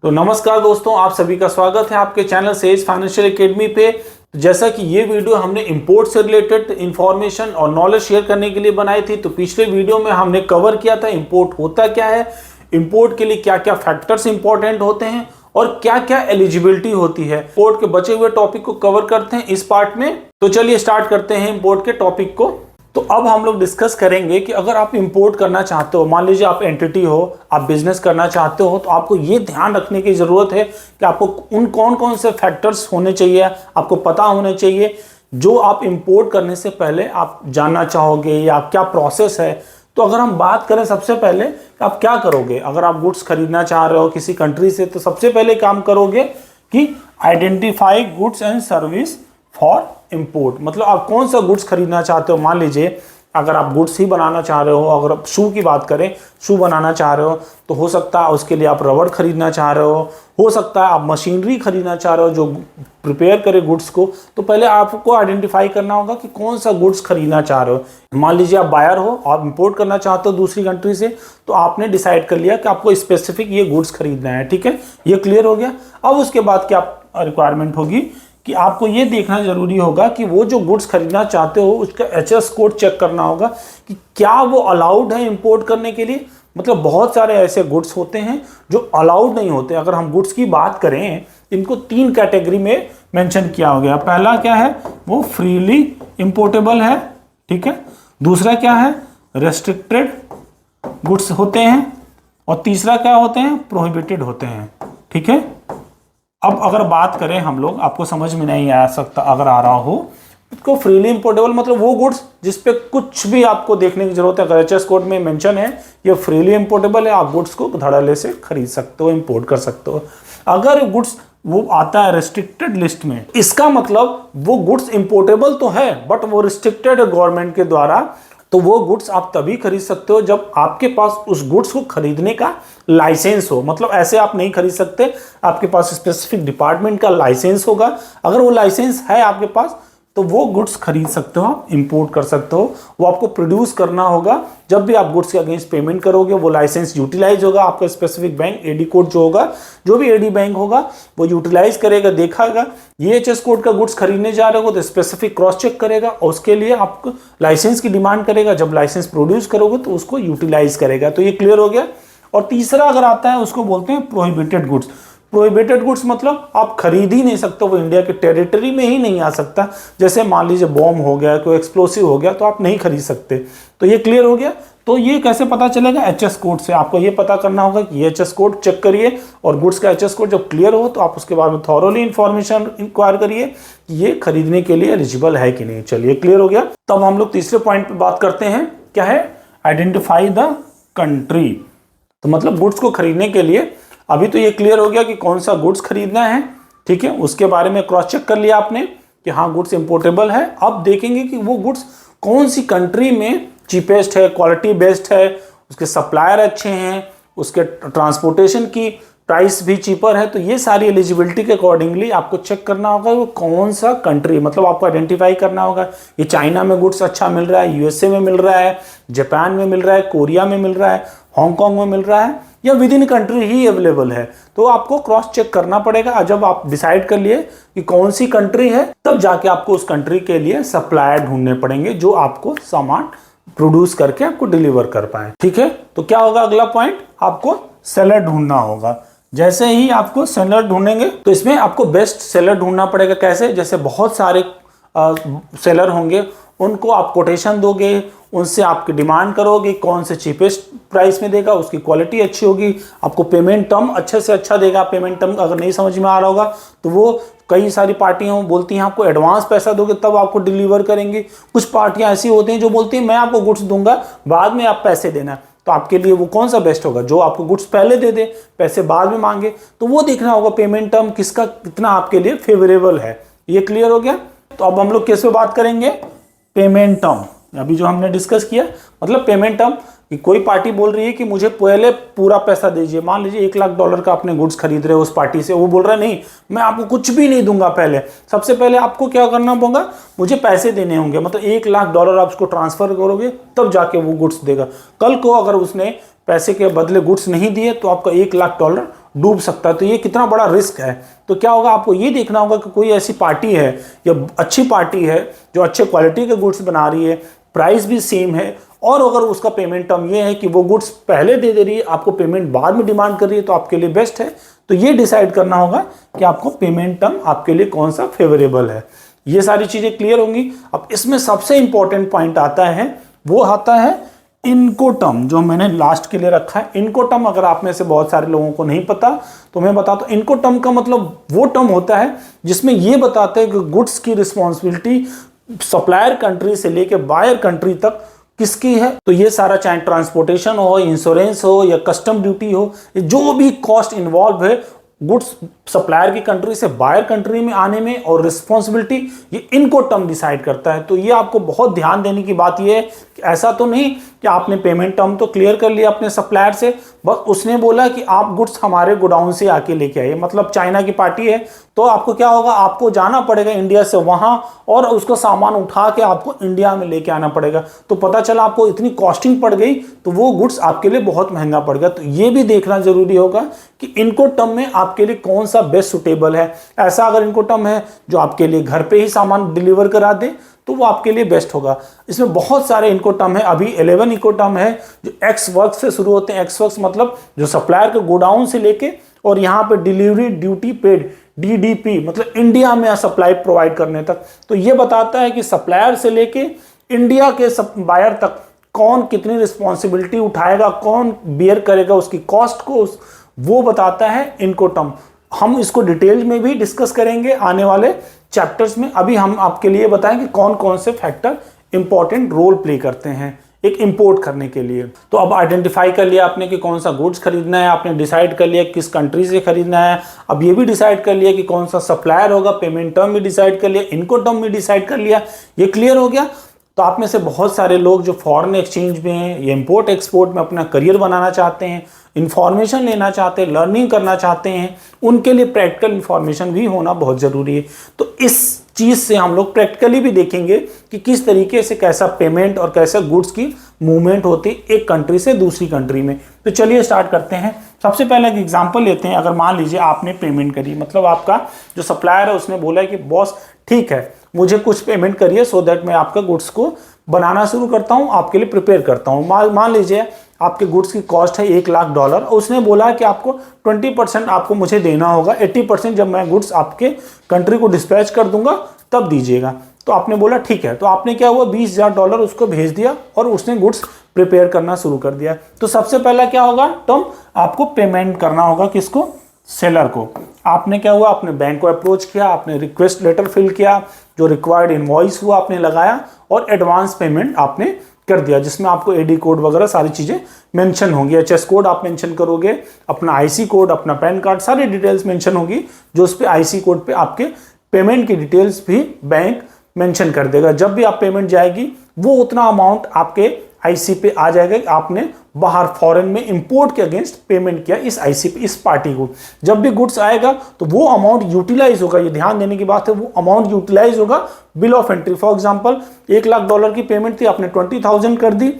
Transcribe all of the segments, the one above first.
तो नमस्कार दोस्तों, आप सभी का स्वागत है आपके चैनल सेज फाइनेंशियल एकेडमी पे। जैसा कि ये वीडियो हमने इंपोर्ट से रिलेटेड इंफॉर्मेशन और नॉलेज शेयर करने के लिए बनाई थी। तो पिछले वीडियो में हमने कवर किया था इंपोर्ट होता क्या है, इंपोर्ट के लिए क्या क्या फैक्टर्स इंपॉर्टेंट होते हैं और क्या क्या एलिजिबिलिटी होती है। इंपोर्ट के बचे हुए टॉपिक को कवर करते हैं इस पार्ट में। तो चलिए स्टार्ट करते हैं इंपोर्ट के टॉपिक को। तो अब हम लोग डिस्कस करेंगे कि अगर आप इंपोर्ट करना चाहते हो, मान लीजिए आप एंटिटी हो, आप बिजनेस करना चाहते हो, तो आपको ये ध्यान रखने की जरूरत है कि आपको उन कौन कौन से फैक्टर्स होने चाहिए, आपको पता होने चाहिए जो आप इंपोर्ट करने से पहले आप जानना चाहोगे या क्या प्रोसेस है। तो अगर हम बात करें सबसे पहले आप क्या करोगे, अगर आप गुड्स खरीदना चाह रहे हो किसी कंट्री से, तो सबसे पहले काम करोगे कि identify goods and service for import. मतलब आप कौन सा गुड्स खरीदना चाहते हो। मान लीजिए अगर आप गुड्स ही बनाना चाह रहे हो, अगर आप शू की बात करें, शू बनाना चाह रहे हो, तो हो सकता है उसके लिए आप रबर खरीदना चाह रहे हो सकता है आप मशीनरी खरीदना चाह रहे हो जो प्रिपेयर करे गुड्स को। तो पहले आपको आइडेंटिफाई करना होगा कि कौन सा गुड्स खरीदना चाह रहे हो। मान लीजिए आप बायर हो, आप इंपोर्ट करना चाहते हो दूसरी कंट्री से, तो आपने डिसाइड कर लिया कि आपको स्पेसिफिक ये गुड्स खरीदना है। ठीक है, ये क्लियर हो गया। अब उसके बाद क्या रिक्वायरमेंट होगी कि आपको ये देखना जरूरी होगा कि वो जो गुड्स खरीदना चाहते हो उसका एचएस कोड चेक करना होगा कि क्या वो अलाउड है इंपोर्ट करने के लिए। मतलब बहुत सारे ऐसे गुड्स होते हैं जो अलाउड नहीं होते। अगर हम गुड्स की बात करें, इनको 3 कैटेगरी में मेंशन किया हो गया। पहला क्या है, वो फ्रीली इंपोर्टेबल है। ठीक है, दूसरा क्या है, रेस्ट्रिक्टेड गुड्स होते हैं, और तीसरा क्या होते हैं, प्रोहिबिटेड होते हैं। ठीक है, अब अगर बात करें हम लोग, आपको समझ में नहीं आ सकता अगर आ रहा हो तो फ्रीली इंपोर्टेबल मतलब वो गुड्स जिस पे कुछ भी आपको देखने की जरूरत है। अगर एचएस कोड में मेंशन है ये फ्रीली इंपोर्टेबल है, आप गुड्स को धड़ल्ले से खरीद सकते हो, इंपोर्ट कर सकते हो। अगर गुड्स वो आता है रेस्ट्रिक्टेड लिस्ट में, इसका मतलब वो गुड्स इंपोर्टेबल तो है बट वो रिस्ट्रिक्टेड है गवर्नमेंट के द्वारा। तो वो गुड्स आप तभी खरीद सकते हो जब आपके पास उस गुड्स को खरीदने का लाइसेंस हो। मतलब ऐसे आप नहीं खरीद सकते, आपके पास स्पेसिफिक डिपार्टमेंट का लाइसेंस होगा। अगर वो लाइसेंस है आपके पास तो वो गुड्स खरीद सकते हो, आप इंपोर्ट कर सकते हो। वो आपको प्रोड्यूस करना होगा। जब भी आप गुड्स के अगेंस्ट पेमेंट करोगे वो लाइसेंस यूटिलाइज होगा। आपका स्पेसिफिक बैंक एडी कोड जो होगा, जो भी एडी बैंक होगा वो यूटिलाइज करेगा, देखागा ये एचएस कोड का गुड्स खरीदने जा रहे हो तो स्पेसिफिक क्रॉस चेक करेगा और उसके लिए आपको लाइसेंस की डिमांड करेगा। जब लाइसेंस प्रोड्यूस करोगे तो उसको यूटिलाइज करेगा। तो ये क्लियर हो गया। और तीसरा अगर आता है उसको बोलते हैं प्रोहिबिटेड गुड्स। प्रोहिबिटेड गुड्स मतलब आप खरीद ही नहीं सकते, वो इंडिया के टेरिटरी में ही नहीं आ सकता। जैसे मान लीजिए बॉम्ब हो गया, कोई एक्सप्लोसिव हो गया, तो आप नहीं खरीद सकते। तो ये क्लियर हो गया। तो ये कैसे पता चलेगा, एचएस कोड से। आपको ये पता करना होगा कि ये एचएस कोड चेक करिए, और गुड्स का एचएस कोड जब क्लियर हो तो आप उसके बाद में थॉरोली इंफॉर्मेशन इंक्वायर करिए कि ये खरीदने के लिए एलिजिबल है कि नहीं। चलिए क्लियर हो गया। तब हम लोग तीसरे पॉइंट पर बात करते हैं, क्या है, आइडेंटिफाई द कंट्री। तो मतलब गुड्स को खरीदने के लिए अभी तो ये क्लियर हो गया कि कौन सा गुड्स खरीदना है। ठीक है, उसके बारे में क्रॉस चेक कर लिया आपने कि हाँ गुड्स इंपोर्टेबल है। अब देखेंगे कि वो गुड्स कौन सी कंट्री में चीपेस्ट है, क्वालिटी बेस्ड है, उसके सप्लायर अच्छे हैं, उसके ट्रांसपोर्टेशन की प्राइस भी चीपर है। तो ये सारी एलिजिबिलिटी के अकॉर्डिंगली आपको चेक करना होगा वो कौन सा कंट्री, मतलब आपको आइडेंटिफाई करना होगा ये चाइना में गुड्स अच्छा मिल रहा है, यूएसए में मिल रहा है, जापान में मिल रहा है, कोरिया में मिल रहा है, हांगकांग में मिल रहा है, या with in country he available है। तो आपको क्रॉस चेक करना पड़ेगा। जब आप डिसाइड कर लिए कि कौन सी कंट्री है, तब जाके आपको उस कंट्री के लिए सप्लायर ढूंढने पड़ेंगे जो आपको सामान प्रोड्यूस करके आपको डिलीवर कर पाए। ठीक है, तो क्या होगा अगला पॉइंट, आपको सेलर ढूंढना होगा। जैसे ही आपको सेलर ढूंढेंगे तो इसमें आपको बेस्ट सेलर ढूंढना पड़ेगा। कैसे, जैसे बहुत सारे सेलर होंगे, उनको आप कोटेशन दोगे, उनसे आपकी डिमांड करोगे कौन से चीपेस्ट प्राइस में देगा, उसकी क्वालिटी अच्छी होगी, आपको पेमेंट टर्म अच्छे से अच्छा देगा। पेमेंट टर्म अगर नहीं समझ में आ रहा होगा तो वो कई सारी पार्टियां बोलती हैं आपको एडवांस पैसा दोगे तब आपको डिलीवर करेंगे। कुछ पार्टियां ऐसी होती हैं जो बोलती हैं मैं आपको गुड्स दूंगा, बाद में आप पैसे देना। तो आपके लिए वो कौन सा बेस्ट होगा, जो आपको गुड्स पहले दे दे, पैसे बाद में मांगे। तो वो देखना होगा पेमेंट टर्म किसका कितना आपके लिए फेवरेबल है। ये क्लियर हो गया। तो अब हम लोग किस पे बात करेंगे, पेमेंट टर्म। अभी जो हमने डिस्कस किया, मतलब पेमेंट टर्म कि कोई पार्टी बोल रही है कि मुझे पहले पूरा पैसा दीजिए। मान लीजिए $1,00,000 का अपने गुड्स खरीद रहे हो उस पार्टी से, वो बोल रहा है नहीं मैं आपको कुछ भी नहीं दूंगा, पहले सबसे पहले आपको क्या करना होगा, मुझे पैसे देने होंगे। मतलब $1,00,000 आप उसको ट्रांसफर करोगे तब जाके वो गुड्स देगा। कल को अगर उसने पैसे के बदले गुड्स नहीं दिए तो आपका $1,00,000 डूब सकता है। तो ये कितना बड़ा रिस्क है। तो क्या होगा, आपको ये देखना होगा कि कोई ऐसी पार्टी है या अच्छी पार्टी है जो अच्छे क्वालिटी के गुड्स बना रही है, प्राइस भी सेम है, और अगर उसका पेमेंट टर्म ये है कि वो गुड्स पहले दे रही है, आपको पेमेंट बाद में डिमांड कर रही है, तो आपके लिए बेस्ट है। तो ये डिसाइड करना होगा कि आपको पेमेंट टर्म आपके लिए कौन सा फेवरेबल है। ये सारी चीजें क्लियर होंगी। अब इसमें सबसे इंपॉर्टेंट पॉइंट आता है, वो आता है इनकोटर्म, जो मैंने लास्ट के लिए रखा है। इनकोटर्म अगर आप में से बहुत सारे लोगों को नहीं पता तो मैं बताता हूं। इनकोटर्म का मतलब वो टर्म होता है जिसमें ये बताते हैं कि गुड्स की रिस्पॉन्सिबिलिटी सप्लायर कंट्री से लेके बायर कंट्री तक किसकी है। तो ये सारा चाहे ट्रांसपोर्टेशन हो, इंश्योरेंस हो या कस्टम ड्यूटी हो, जो भी कॉस्ट इन्वॉल्व है गुड्स सप्लायर की कंट्री से बायर कंट्री में आने में, और रिस्पॉन्सिबिलिटी ये इनकोटर्म डिसाइड करता है। तो ये आपको बहुत ध्यान देने की बात ये है कि ऐसा तो नहीं कि आपने पेमेंट टर्म तो क्लियर कर लिया अपने सप्लायर से, बस उसने बोला कि आप गुड्स हमारे गोडाउन से आके लेके आइए। मतलब चाइना की पार्टी है तो आपको क्या होगा, आपको जाना पड़ेगा इंडिया से वहां और उसको सामान उठा के आपको इंडिया में लेके आना पड़ेगा। तो पता चला आपको इतनी कॉस्टिंग पड़ गई तो वो गुड्स आपके लिए बहुत महंगा पड़ गया। तो ये भी देखना जरूरी होगा कि इनकोटर्म में आपके लिए कौन सा बेस्ट सुटेबल है। ऐसा अगर इनकोटर्म है जो आपके लिए घर पे ही सामान डिलीवर करा दे तो वो आपके लिए बेस्ट होगा। इसमें बहुत सारे इनकोटर्म है, अभी 11 इनकोटर्म है जो एक्स वर्क से शुरू होते हैं। एक्स वर्क मतलब जो सप्लायर के गोडाउन से लेके और यहाँ पे डिलीवरी ड्यूटी पेड DDP मतलब इंडिया में सप्लाई प्रोवाइड करने तक। तो ये बताता है कि सप्लायर से लेके इंडिया के बायर तक कौन कितनी रिस्पॉन्सिबिलिटी उठाएगा, कौन बियर करेगा उसकी कॉस्ट को, वो बताता है इनकोटर्म। हम इसको डिटेल में भी डिस्कस करेंगे आने वाले चैप्टर्स में। अभी हम आपके लिए बताएं कि कौन कौन से फैक्टर इंपॉर्टेंट रोल प्ले करते हैं एक इंपोर्ट करने के लिए। तो अब आइडेंटिफाई कर लिया आपने कि कौन सा गुड्स खरीदना है, आपने डिसाइड कर लिया किस कंट्री से खरीदना है। अब ये भी डिसाइड कर लिया कि कौन सा सप्लायर होगा, पेमेंट टर्म भी डिसाइड कर लिया, इनकोटर्म भी डिसाइड कर लिया। ये क्लियर हो गया। तो आप में से बहुत सारे लोग जो फॉरेन एक्सचेंज में हैं या इंपोर्ट एक्सपोर्ट में अपना करियर बनाना चाहते हैं, इंफॉर्मेशन लेना चाहते हैं, लर्निंग करना चाहते हैं, उनके लिए प्रैक्टिकल इंफॉर्मेशन भी होना बहुत ज़रूरी है। तो इस चीज़ से हम लोग प्रैक्टिकली भी देखेंगे कि किस तरीके से कैसा पेमेंट और कैसे गुड्स की मूवमेंट होती है एक कंट्री से दूसरी कंट्री में। तो चलिए स्टार्ट करते हैं। सबसे पहले एक एग्जांपल लेते हैं। अगर मान लीजिए आपने पेमेंट करी, मतलब आपका जो सप्लायर है उसने बोला कि बॉस ठीक है मुझे कुछ पेमेंट करिए सो दैट मैं आपका गुड्स को बनाना शुरू करता हूँ, आपके लिए प्रिपेयर करता हूँ। मान लीजिए आपके गुड्स की कॉस्ट है $1,00,000। उसने बोला कि आपको 20% आपको मुझे देना होगा, 80% जब मैं गुड्स आपके कंट्री को डिस्पैच कर दूंगा तब दीजिएगा। तो आपने बोला ठीक है। तो आपने क्या हुआ, $20,000 उसको भेज दिया और उसने गुड्स प्रिपेयर करना शुरू कर दिया। तो सबसे पहला क्या होगा, टर्म आपको पेमेंट करना होगा किसको, सेलर को। आपने क्या हुआ, आपने बैंक को अप्रोच किया, आपने रिक्वेस्ट लेटर फिल किया, जो रिक्वायर्ड इनवॉइस हुआ आपने लगाया और एडवांस पेमेंट आपने कर दिया, जिसमें आपको AD कोड वगैरह सारी चीजें मेंशन होंगी। HS कोड आप मेंशन करोगे, अपना IC कोड, अपना पैन कार्ड, सारी डिटेल्स मेंशन होगी, जो उस पे IC कोड पे आपके पेमेंट की डिटेल्स भी बैंक मेंशन कर देगा। जब भी आप पेमेंट जाएगी वो उतना अमाउंट आपके IC पे आ जाएगा कि आपने बाहर फॉरेन में इंपोर्ट के अगेंस्ट पेमेंट किया इस IC पे, इस पार्टी को। जब भी गुड्स आएगा तो वो अमाउंट यूटिलाइज होगा, ये ध्यान देने की बात है, वो अमाउंट यूटिलाइज होगा bill of entry. For example $1,00,000 की पेमेंट थी, आपने 20,000 कर दी,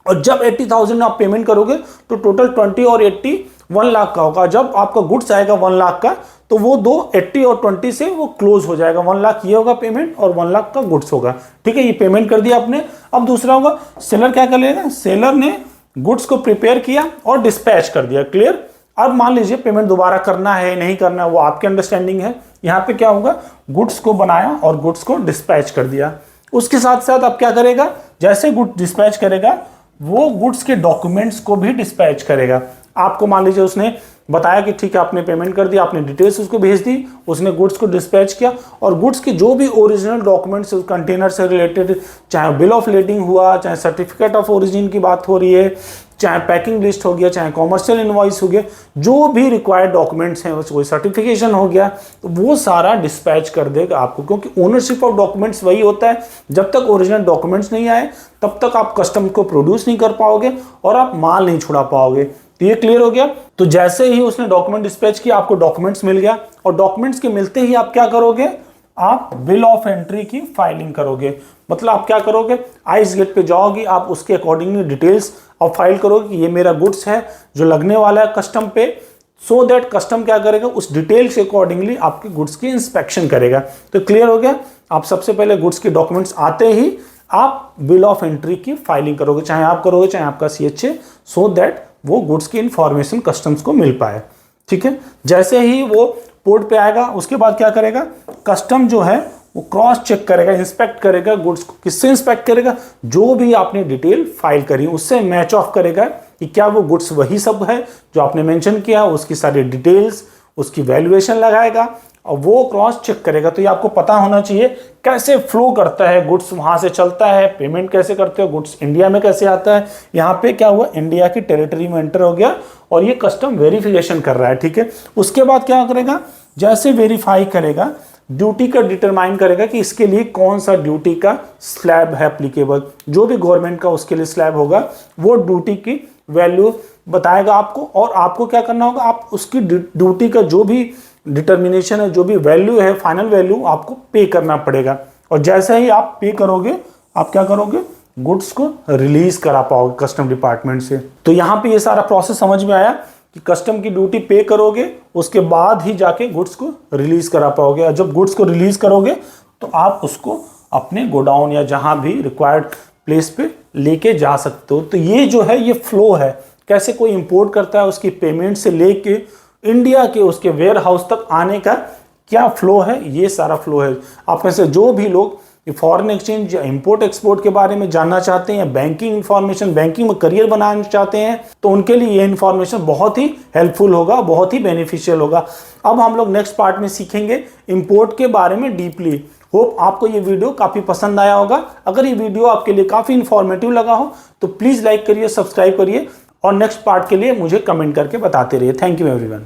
और जब 80,000 आप पेमेंट करोगे तो टोटल 20 और 80 1 लाख का होगा। जब आपका गुड्स आएगा 1 लाख का तो वो 80 और 20 से वो क्लोज हो जाएगा। 1 लाख ये होगा पेमेंट और 1 लाख का गुड्स होगा। ठीक है, ये पेमेंट कर दिया आपने। अब दूसरा होगा, सेलर क्या कर लेगा, सेलर ने गुड्स को प्रिपेयर किया और डिस्पैच कर दिया। क्लियर। अब मान लीजिए पेमेंट दोबारा करना है नहीं करना है वो आपकी अंडरस्टैंडिंग है। यहाँ पे क्या होगा, गुड्स को बनाया और गुड्स को डिस्पैच कर दिया। उसके साथ साथ अब क्या करेगा, जैसे गुड्स डिस्पैच करेगा वो गुड्स के डॉक्यूमेंट्स को भी डिस्पैच करेगा। आपको मान लीजिए उसने बताया कि ठीक है आपने पेमेंट कर दिया, आपने डिटेल्स उसको भेज दी, उसने गुड्स को डिस्पैच किया, और गुड्स के जो भी ओरिजिनल डॉक्यूमेंट्स कंटेनर से रिलेटेड, चाहे बिल ऑफ लेडिंग हुआ, चाहे सर्टिफिकेट ऑफ ओरिजिन की बात हो रही है, चाहे पैकिंग लिस्ट हो गया, चाहे कॉमर्शियल इनवॉइस हो गया, जो भी रिक्वायर्ड डॉक्यूमेंट्स हैं, कोई सर्टिफिकेशन हो गया, तो वो सारा डिस्पैच कर देगा आपको। क्योंकि ओनरशिप ऑफ डॉक्यूमेंट्स वही होता है, जब तक ओरिजिनल डॉक्यूमेंट्स नहीं आए तब तक आप कस्टम को प्रोड्यूस नहीं कर पाओगे और आप माल नहीं छुड़ा पाओगे। तो ये क्लियर हो गया। तो जैसे ही उसने डॉक्यूमेंट डिस्पैच किया आपको डॉक्यूमेंट्स मिल गया, और डॉक्यूमेंट्स के मिलते ही आप क्या करोगे, आप बिल ऑफ एंट्री की फाइलिंग करोगे। मतलब आप क्या करोगे, आइस गेट पे जाओगे, आप उसके अकॉर्डिंगली डिटेल्स और फाइल करोगे कि ये मेरा गुड्स है जो लगने वाला है कस्टम पे, सो दैट कस्टम क्या करेगा, उस डिटेल के अकॉर्डिंगली आपके गुड्स की इंस्पेक्शन करेगा। तो क्लियर हो गया। आप सबसे पहले गुड्स के डॉक्यूमेंट्स आते ही आप बिल ऑफ एंट्री की फाइलिंग करोगे, चाहे आप करोगे चाहे आपका CHA, सो दैट वो गुड्स की इंफॉर्मेशन कस्टम्स को मिल पाए। ठीक है, जैसे ही वो पोर्ट पे आएगा उसके बाद क्या करेगा, कस्टम जो है वो क्रॉस चेक करेगा, इंस्पेक्ट करेगा गुड्स को। किससे इंस्पेक्ट करेगा, जो भी आपने डिटेल फाइल करी उससे मैच ऑफ करेगा कि क्या वो गुड्स वही सब है जो आपने मेंशन किया, उसकी सारी डिटेल्स, उसकी वैल्यूएशन लगाएगा और वो क्रॉस चेक करेगा। तो ये आपको पता होना चाहिए कैसे फ्लो करता है गुड्स, वहां से चलता है, पेमेंट कैसे करते हो, गुड्स इंडिया में कैसे आता है। यहाँ पे क्या हुआ, इंडिया की टेरिटरी में एंटर हो गया और ये कस्टम वेरिफिकेशन कर रहा है। ठीक है, उसके बाद क्या करेगा, जैसे वेरीफाई करेगा ड्यूटी का डिटरमाइन करेगा कि इसके लिए कौन सा ड्यूटी का स्लैब है एप्लीकेबल। जो भी गवर्नमेंट का उसके लिए स्लैब होगा वो ड्यूटी की वैल्यू बताएगा आपको, और आपको क्या करना होगा, आप उसकी ड्यूटी का जो भी डिटर्मिनेशन है, जो भी वैल्यू है, फाइनल वैल्यू आपको पे करना पड़ेगा। और जैसे ही आप पे करोगे आप क्या करोगे, गुड्स को रिलीज करा पाओगे कस्टम डिपार्टमेंट से। तो यहाँ पे ये सारा प्रोसेस समझ में आया कि कस्टम की ड्यूटी पे करोगे उसके बाद ही जाके गुड्स को रिलीज करा पाओगे। और जब गुड्स को रिलीज करोगे तो आप उसको अपने गोडाउन या जहां भी रिक्वायर्ड प्लेस पे लेके जा सकते हो। तो ये जो है ये फ्लो है, कैसे कोई इंपोर्ट करता है, उसकी पेमेंट से लेके इंडिया के उसके वेयर हाउस तक आने का क्या फ्लो है, ये सारा फ्लो है। आप में से जो भी लोग फॉरेन एक्सचेंज या इंपोर्ट एक्सपोर्ट के बारे में जानना चाहते हैं या बैंकिंग इंफॉर्मेशन, बैंकिंग में करियर बनाना चाहते हैं, तो उनके लिए ये इंफॉर्मेशन बहुत ही हेल्पफुल होगा, बहुत ही बेनिफिशियल होगा। अब हम लोग नेक्स्ट पार्ट में सीखेंगे इंपोर्ट के बारे में डीपली। होप आपको ये वीडियो काफ़ी पसंद आया होगा। अगर ये वीडियो आपके लिए काफ़ी इंफॉर्मेटिव लगा हो तो प्लीज़ लाइक करिए, सब्सक्राइब करिए और नेक्स्ट पार्ट के लिए मुझे कमेंट करके बताते रहिए। Thank you everyone.